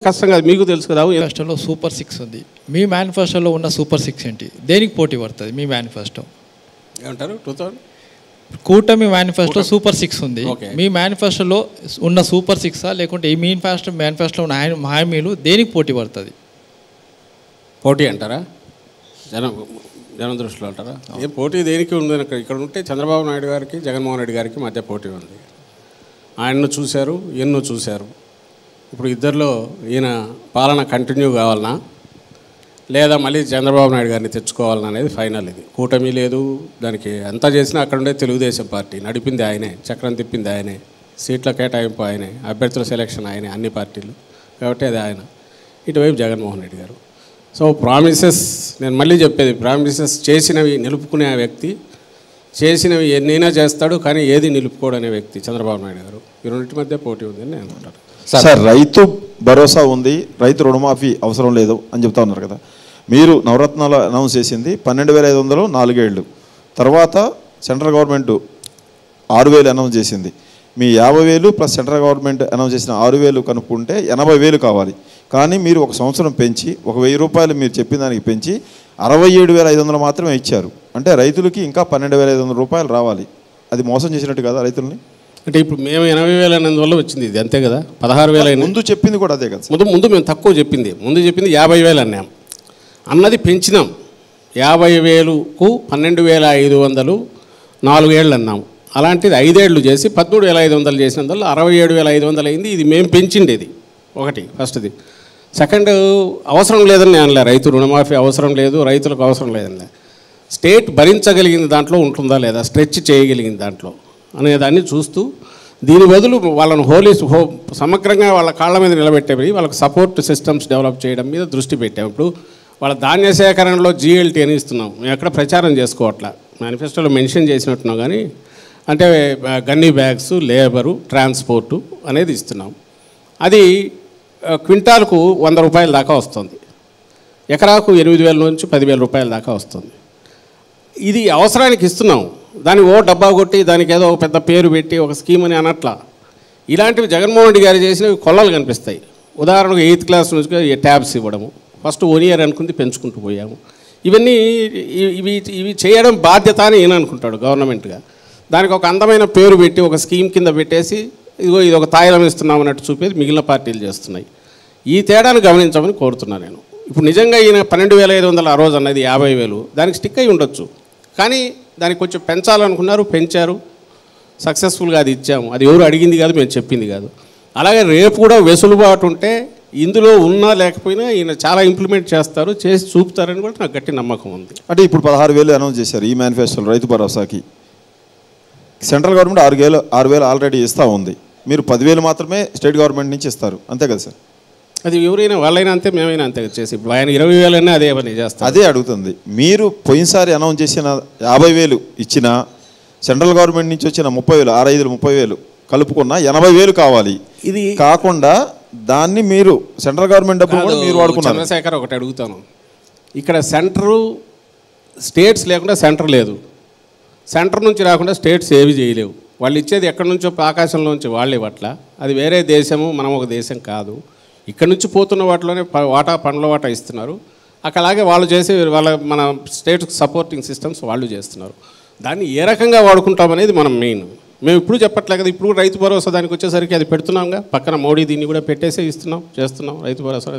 కష్టం కాదు, మీకు తెలుసు కదా. మేనిఫెస్టోలో సూపర్ 6 ఉంది. మీ మేనిఫెస్టోలో ఉన్న సూపర్ 6 ఏంటి? దేనికి పోటీ పడుతుంది మీ మేనిఫెస్టో? ఏమంటారు? 2000 కూటమి మేనిఫెస్టో సూపర్ 6 ఉంది. మీ మేనిఫెస్టోలో ఉన్న సూపర్ 6 లేకుంటే ఈ మేనిఫెస్టోలో ఉన్న హామీలు దేనికి పోటీ పడుతుంది? పోటీ అంటారా? జనం దృష్టిలో అంటారా? ఏ పోటీ దేనికి ఉంది? ఇక్కడ ఉంటే చంద్రబాబు నాయుడు గారికి జగన్మోహన్ రెడ్డి గారికి మధ్య పోటీ ఉంది. ఆయన్ను చూశారు, ఎన్నో చూశారు. ఇప్పుడు ఇద్దరిలో ఈయన పాలన కంటిన్యూ కావాలన్నా లేదా మళ్ళీ చంద్రబాబు నాయుడు గారిని తెచ్చుకోవాలన్నా అనేది ఫైనల్. ఇది కూటమి లేదు, దానికి అంతా చేసినా అక్కడ ఉండే తెలుగుదేశం పార్టీ నడిపింది ఆయనే, చక్రం తిప్పింది ఆయనే, సీట్ల కేటాయింపు ఆయనే, అభ్యర్థుల సెలక్షన్ ఆయనే, అన్ని పార్టీలు. కాబట్టి అది ఆయన. ఇటువైపు జగన్మోహన్ రెడ్డి గారు. సో ప్రామిసెస్, నేను మళ్ళీ చెప్పేది, ప్రామిసెస్ చేసినవి నిలుపుకునే వ్యక్తి, చేసినవి ఎన్నైనా చేస్తాడు కానీ ఏది నిలుపుకోడు అనే వ్యక్తి చంద్రబాబు నాయుడు గారు. ఈ రెండింటి మధ్య పోటీ ఉందని నేను అనుకుంటాను. సార్, రైతు భరోసా ఉంది, రైతు రుణమాఫీ అవసరం లేదు అని చెప్తా ఉన్నారు కదా. మీరు నవరత్నాలు అనౌన్స్ చేసింది 12,500 4 ఏళ్ళు, తర్వాత సెంట్రల్ గవర్నమెంట్ 6,000 అనౌన్స్ చేసింది. మీ 50,000 ప్లస్ సెంట్రల్ గవర్నమెంట్ అనౌన్స్ చేసిన 6,000 కనుక్కుంటే 80,000 కావాలి. కానీ మీరు ఒక సంవత్సరం పెంచి 1,000 రూపాయలు మీరు చెప్పిన దానికి పెంచి 67,500 మాత్రమే ఇచ్చారు. అంటే రైతులకి ఇంకా 12,500 రూపాయలు రావాలి. అది మోసం చేసినట్టు కదా రైతుల్ని? అంటే ఇప్పుడు మేము 80,000 అనేందువల్ల వచ్చింది ఇది, అంతే కదా. 16,000 ముందు చెప్పింది కూడా అదే కదా. ముందు మేము తక్కువ చెప్పింది, ముందు చెప్పింది 50,000 అన్నాం, అన్నది పెంచినాం. 50,000కు 12,500 4 ఏళ్ళు అన్నాము. అలాంటిది 5 ఏళ్ళు చేసి 13,500 చేసినందువల్ల 67,500 అయింది. ఇది మేము పెంచిండేది ఒకటి, ఫస్ట్ది. సెకండ్, అవసరం లేదని నేను అనలే, రైతు రుణమాఫీ అవసరం లేదు, రైతులకు అవసరం లేదనిలే. స్టేట్ భరించగలిగిన దాంట్లో ఉంటుందా లేదా, స్ట్రెచ్ చేయగలిగిన దాంట్లో అనేదాన్ని చూస్తూ దీని బదులు వాళ్ళను సమగ్రంగా వాళ్ళ కాళ్ళ మీద నిలబెట్టేవి, వాళ్ళకి సపోర్ట్ సిస్టమ్స్ డెవలప్ చేయడం మీద దృష్టి పెట్టాము. ఇప్పుడు వాళ్ళ ధాన్య సేకరణలో GLT అని ఇస్తున్నాం. మేము ఎక్కడ ప్రచారం చేసుకోవట్లా, మేనిఫెస్టోలో మెన్షన్ చేసినట్టున్నాం. కానీ అంటే గన్నీ బ్యాగ్స్, లేబరు, ట్రాన్స్పోర్టు అనేది ఇస్తున్నాం. అది క్వింటాల్కు 100 రూపాయల దాకా వస్తుంది, ఎకరాకు 8,000 నుంచి 10,000 రూపాయల దాకా వస్తుంది. ఇది అవసరానికి ఇస్తున్నాం, దాన్ని డబ్బా కొట్టి దానికి ఏదో ఒక పెద్ద పేరు పెట్టి ఒక స్కీమ్ అని అనట్లా. ఇలాంటివి జగన్మోహన్ రెడ్డి గారు చేసినవి కొల్లలు కనిపిస్తాయి. ఉదాహరణకు 8th క్లాస్ నుంచి ట్యాబ్స్ ఇవ్వడము, ఫస్ట్ 1 ఇయర్ అనుకుంది పెంచుకుంటూ పోయాము. ఇవన్నీ ఇవి చేయడం బాధ్యత అని ఈయన అనుకుంటాడు గవర్నమెంట్గా. దానికి ఒక అందమైన పేరు పెట్టి ఒక స్కీమ్ కింద పెట్టేసి ఇదిగో ఇది ఒక తాయిలం ఇస్తున్నాం అన్నట్టు చూపేది మిగిలిన పార్టీలు చేస్తున్నాయి. ఈ తేడాను గమనించమని కోరుతున్నాను నేను. ఇప్పుడు నిజంగా ఈయన 12,500 ఆ రోజు అన్నది 50,000 దానికి స్టిక్ అయి ఉండొచ్చు, కానీ దానికి కొంచెం పెంచాలనుకున్నారు, పెంచారు, సక్సెస్ఫుల్గా అది ఇచ్చాము. అది ఎవరు అడిగింది కాదు, మేము చెప్పింది కాదు. అలాగే రేపు కూడా వెసులుబాటు ఉంటే ఇందులో ఉన్నా లేకపోయినా ఈయన చాలా ఇంప్లిమెంట్ చేస్తారు, చేసి చూపుతారని కూడా నాకు గట్టి నమ్మకం ఉంది. అంటే ఇప్పుడు 16,000 అనౌన్స్ చేశారు ఈ మేనిఫెస్టోలో రైతు భరోసాకి. సెంట్రల్ గవర్నమెంట్ 6,000 ఆల్రెడీ ఇస్తూ ఉంది, మీరు 10,000 మాత్రమే స్టేట్ గవర్నమెంట్ నుంచి ఇస్తారు, అంతే కదా సార్? అది ఎవరైనా వాళ్ళైనా అంతే, మేమైనా అంతే చేసి. ఇప్పుడు ఆయన 20,000 అనే అదే పని చేస్తారు. అదే అడుగుతుంది. మీరు పోయినసారి అనౌన్స్ చేసిన 50,000 ఇచ్చిన సెంట్రల్ గవర్నమెంట్ నుంచి వచ్చిన 30,000 6,500 30,000 కలుపుకున్న 80,000 కావాలి. ఇది కాకుండా దాన్ని మీరు సెంట్రల్ గవర్నమెంట్ డబ్బులు కూడా మీరు వాడుకున్నారు. చంద్రశేఖర్, ఒకటి అడుగుతాను, ఇక్కడ సెంటరు స్టేట్స్ లేకుండా సెంటర్ లేదు, సెంటర్ నుంచి రాకుండా స్టేట్స్ ఏవి చేయలేవు. వాళ్ళు ఇచ్చేది ఎక్కడి నుంచో ఆకాశంలోంచి వాళ్ళు ఇవ్వట్లా, అది వేరే దేశము, మనం ఒక దేశం కాదు. ఇక్కడ నుంచి పోతున్న వాటిలోనే పండ్ల వాటా ఇస్తున్నారు. అలాగే వాళ్ళు చేసే మన స్టేట్ సపోర్టింగ్ సిస్టమ్స్ వాళ్ళు చేస్తున్నారు. దాన్ని ఏ రకంగా వాడుకుంటామనేది మనం మెయిన్. మేము ఇప్పుడు చెప్పట్లే కదా, ఇప్పుడు రైతు భరోసా దానికి వచ్చేసరికి అది పెడుతున్నాంగా, పక్కన మోడీ దీన్ని కూడా పెట్టేసే చేస్తున్నాం రైతు భరోసా.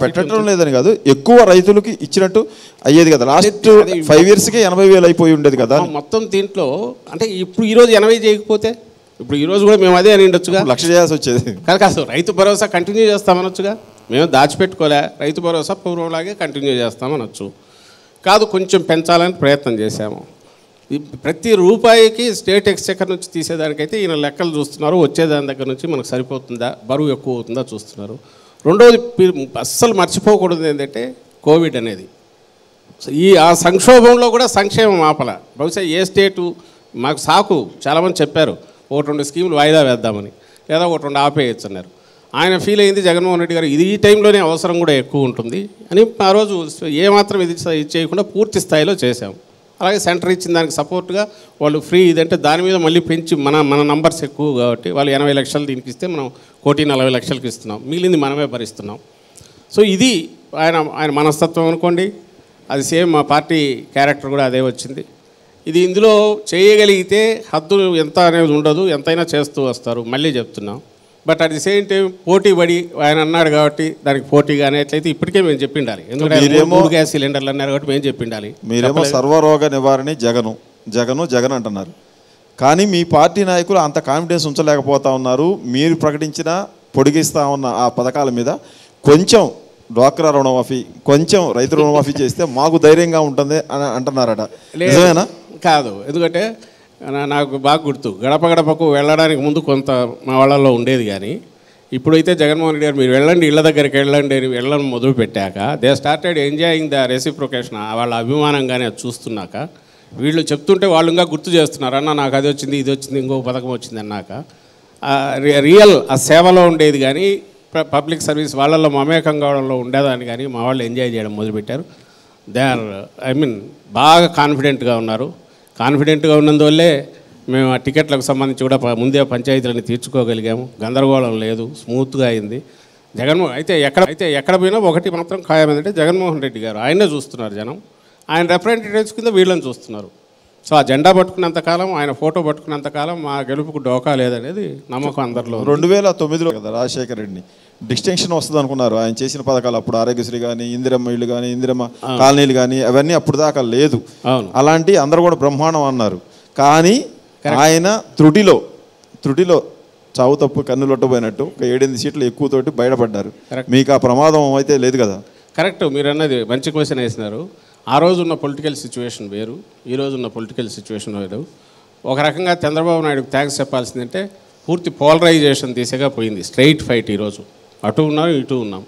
పెట్టడం లేదని కాదు, ఎక్కువ రైతులకి ఇచ్చినట్టు అయ్యేది కదా. లాస్ట్ 5 yearsకే 80,000 అయిపోయి ఉండేది కదా మొత్తం. దీంట్లో అంటే ఇప్పుడు ఈరోజు 80 చేయకపోతే ఇప్పుడు ఈరోజు కూడా మేము అదే అని ఉండొచ్చుగా, 1,00,000 చేయాల్సి వచ్చేది కాదు. రైతు భరోసా కంటిన్యూ చేస్తామనొచ్చుగా, మేము దాచిపెట్టుకోలే, రైతు భరోసా పూర్వంలాగే కంటిన్యూ చేస్తామనొచ్చు. కాదు, కొంచెం పెంచాలని ప్రయత్నం చేశాము. ప్రతి రూపాయికి స్టేట్ ఎక్స్చెకర్ నుంచి తీసేదానికైతే ఈయన లెక్కలు చూస్తున్నారు, వచ్చేదాని దగ్గర నుంచి మనకు సరిపోతుందా, బరువు ఎక్కువ అవుతుందా చూస్తున్నారు. రెండవది అస్సలు మర్చిపోకూడదు ఏంటంటే కోవిడ్ అనేది. ఆ సంక్షోభంలో కూడా సంక్షేమం ఆపల. బహుశా ఏ స్టేటు మాకు సాకు చాలామంది చెప్పారు, 1-2 స్కీములు వాయిదా వేద్దామని, లేదా 1-2 ఆపేయచ్చు అన్నారు. ఆయన ఫీల్ అయింది జగన్మోహన్ రెడ్డి గారు, ఇది ఈ టైంలోనే అవసరం కూడా ఎక్కువ ఉంటుంది అని ఆ రోజు ఏమాత్రం ఇది చేయకుండా పూర్తి స్థాయిలో చేశాము. అలాగే సెంటర్ ఇచ్చిన దానికి సపోర్ట్గా వాళ్ళు ఫ్రీ ఇదంటే దాని మీద మళ్ళీ పెంచి మన నంబర్స్ ఎక్కువ కాబట్టి వాళ్ళు 80 లక్షలు దీనికి ఇస్తే మనం 1,40,00,000కి ఇస్తున్నాం, మిగిలింది మనమే భరిస్తున్నాం. సో ఇది ఆయన మనస్తత్వం అనుకోండి. అది సేమ్ మా పార్టీ క్యారెక్టర్ కూడా అదే వచ్చింది. ఇది ఇందులో చేయగలిగితే హద్దులు ఎంత అనేది ఉండదు, ఎంతైనా చేస్తూ వస్తారు. మళ్ళీ చెప్తున్నాం. But at the same time పోటీ పడి ఆయన అన్నాడు కాబట్టి దానికి పోటీగా అనేట్లయితే ఇప్పటికే మేము చెప్పిండాలి. ఎందుకంటే 3 గ్యాస్ సిలిండర్లు అన్నారు కాబట్టి మేము చెప్పిండాలి. మీరేమో సర్వరోగ నివారణ జగన్ అంటున్నారు. కానీ మీ పార్టీ నాయకులు అంత కాన్ఫిడెన్స్ ఉంచలేకపోతా ఉన్నారు. మీరు ప్రకటించిన పొడిగిస్తా ఉన్న ఆ పథకాల మీద కొంచెం డ్వాక్రా రుణమాఫీ, కొంచెం రైతు రుణమాఫీ చేస్తే మాకు ధైర్యంగా ఉంటుంది అని అంటున్నారట. నిజమేనా? కాదు, ఎందుకంటే నాకు బాగా గుర్తు, గడప గడపకు వెళ్ళడానికి ముందు కొంత మా వాళ్ళల్లో ఉండేది. కానీ ఇప్పుడైతే జగన్మోహన్ రెడ్డి గారు మీరు వెళ్ళండి, ఇళ్ళ దగ్గరికి వెళ్ళండి అని వెళ్ళడం మొదలు పెట్టాక they started enjoying the reciprocation. వాళ్ళ అభిమానంగానే అది చూస్తున్నాక వీళ్ళు చెప్తుంటే వాళ్ళు ఇంకా గుర్తు చేస్తున్నారు. అన్న నాకు అది వచ్చింది, ఇది వచ్చింది, ఇంకో పథకం వచ్చింది అన్నాక రియల్ ఆ సేవలో ఉండేది కానీ పబ్లిక్ సర్వీస్ వాళ్ళల్లో మమేకం కావడంలో ఉండేదాన్ని కానీ మా వాళ్ళు ఎంజాయ్ చేయడం మొదలుపెట్టారు. దే ఆర్ బాగా కాన్ఫిడెంట్గా ఉన్నారు. కాన్ఫిడెంట్గా ఉన్నందువల్లే మేము ఆ టికెట్లకు సంబంధించి కూడా ముందే పంచాయతీలను తీర్చుకోగలిగాము. గందరగోళం లేదు, స్మూత్గా అయింది. అయితే ఎక్కడ పోయినా ఒకటి మాత్రం ఖాయం ఏంటంటే జగన్మోహన్ రెడ్డి గారు ఆయనే చూస్తున్నారు జనం. ఆయన రిప్రజెంటేటివ్స్ కింద వీళ్ళని చూస్తున్నారు. సో ఆ జెండా పట్టుకున్నంతకాలం, ఆయన ఫోటో పట్టుకున్నంతకాలం మా గెలుపుకు డోకా లేదనేది నమ్మకం అందరిలో. 2009లో కదా రాజశేఖర రెడ్డిని డిస్టింక్షన్ వస్తుంది అనుకున్నారు. ఆయన చేసిన పథకాలు అప్పుడు ఆరోగ్యశ్రీ కానీ, ఇందిరమ్మ ఇళ్ళు కానీ, ఇందిరమ్మ కాలనీలు కానీ అవన్నీ అప్పుడు దాకా లేదు. అలాంటి అందరూ కూడా బ్రహ్మాండం అన్నారు. కానీ ఆయన త్రుటిలో చావు తప్పు కన్నులొట్టబోయినట్టు ఒక 7-8 సీట్లు ఎక్కువతోటి బయటపడ్డారు. మీకు ఆ ప్రమాదం అయితే లేదు కదా? కరెక్ట్, మీరు అన్నది మంచి క్వశ్చన్ వేసినారు. ఆ రోజు ఉన్న పొలిటికల్ సిచ్యువేషన్ వేరు, ఈ రోజు ఉన్న పొలిటికల్ సిచ్యువేషన్ వేరు. ఒక రకంగా చంద్రబాబు నాయుడుకి థ్యాంక్స్ చెప్పాల్సిందంటే పూర్తి పోలరైజేషన్ దిశగా పోయింది. స్ట్రైట్ ఫైట్ ఈరోజు అటు ఉన్నాం, ఇటు ఉన్నాం.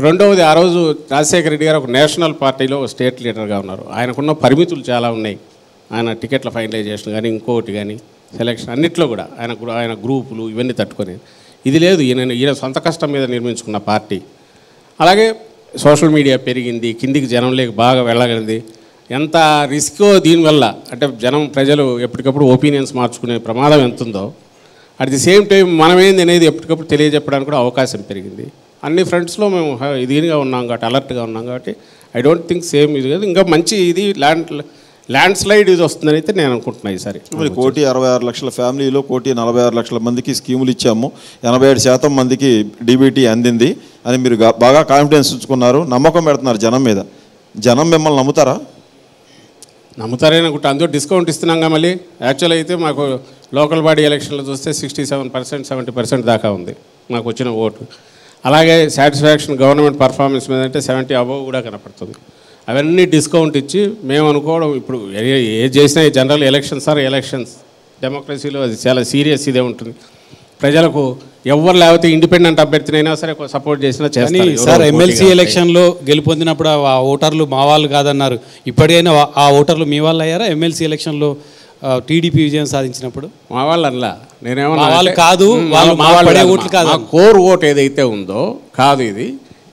రెండవది, ఆ రోజు రాజశేఖర రెడ్డి గారు ఒక నేషనల్ పార్టీలో ఒక స్టేట్ లీడర్గా ఉన్నారు. ఆయనకున్న పరిమితులు చాలా ఉన్నాయి. ఆయన టికెట్ల ఫైనలైజేషన్ కానీ, ఇంకోటి కానీ, సెలక్షన్ అన్నిట్లో కూడా ఆయన గ్రూపులు ఇవన్నీ తట్టుకొని ఇది లేదు. ఈయన సొంత కష్టం మీద నిర్మించుకున్న పార్టీ. అలాగే సోషల్ మీడియా పెరిగింది, కిందికి జనంలోకి బాగా వెళ్ళగలిగింది. ఎంత రిస్కో దీనివల్ల అంటే ప్రజలు ఎప్పటికప్పుడు ఒపీనియన్స్ మార్చుకునే ప్రమాదం ఎంత ఉందో, అట్ ది సేమ్ టైం మనమేంది అనేది ఎప్పటికప్పుడు తెలియజెప్పడానికి కూడా అవకాశం పెరిగింది. అన్ని ఫ్రంట్స్లో మేము ఇదిగా ఉన్నాం కాబట్టి, అలర్ట్గా ఉన్నాం కాబట్టి ఐ డోంట్ థింక్ సేమ్ ఇది కాదు, ఇంకా మంచి ఇది ల్యాండ్ స్లైడ్ ఇది వస్తుందని అయితే నేను అనుకుంటున్నాను. ఈసారి 1,66,00,000 ఫ్యామిలీలో 1,46,00,000 మందికి స్కీములు ఇచ్చాము, 87% మందికి డీబీటీ అందింది అని మీరు బాగా కాన్ఫిడెన్స్ ఉంచుకున్నారు, నమ్మకం పెడుతున్నారు జనం మీద. జనం మిమ్మల్ని నమ్ముతారా? నమ్ముతారని అనుకుంటా. అందులో డిస్కౌంట్ ఇస్తున్నాగా. మళ్ళీ యాక్చువల్ అయితే మాకు లోకల్ బాడీ ఎలక్షన్లో చూస్తే 67%, 70% దాకా ఉంది మాకు వచ్చిన ఓటు. అలాగే సాటిస్ఫాక్షన్ గవర్నమెంట్ పర్ఫార్మెన్స్ మీద అంటే 70 అబవ్ కూడా కనపడుతుంది. అవన్నీ డిస్కౌంట్ ఇచ్చి మేము అనుకోవడం, ఇప్పుడు ఏది చేసినా జనరల్ ఎలక్షన్స్ ఆర్ ఎలక్షన్స్, డెమోక్రసీలో అది చాలా సీరియస్ ఇదే ఉంటుంది. ప్రజలకు ఎవరు లేకపోతే ఇండిపెండెంట్ అభ్యర్థినైనా సరే సపోర్ట్ చేసినా చేస్తారు. సార్, ఎమ్మెల్సీ ఎలక్షన్లో గెలుపొందినప్పుడు ఆ ఓటర్లు మా వాళ్ళు కాదన్నారు. ఇప్పటికైనా ఆ ఓటర్లు మీ వాళ్ళు అయ్యారా? ఎమ్మెల్సీ ఎలక్షన్లో టీడీపీ విజయం సాధించినప్పుడు మా వాళ్ళు అలా నేనేమన్నా వాళ్ళు కాదు, వాళ్ళు మా వాళ్ళే ఓట్లు కాదు, కోర్ ఓట్ ఏదైతే ఉందో కాదు ఇది.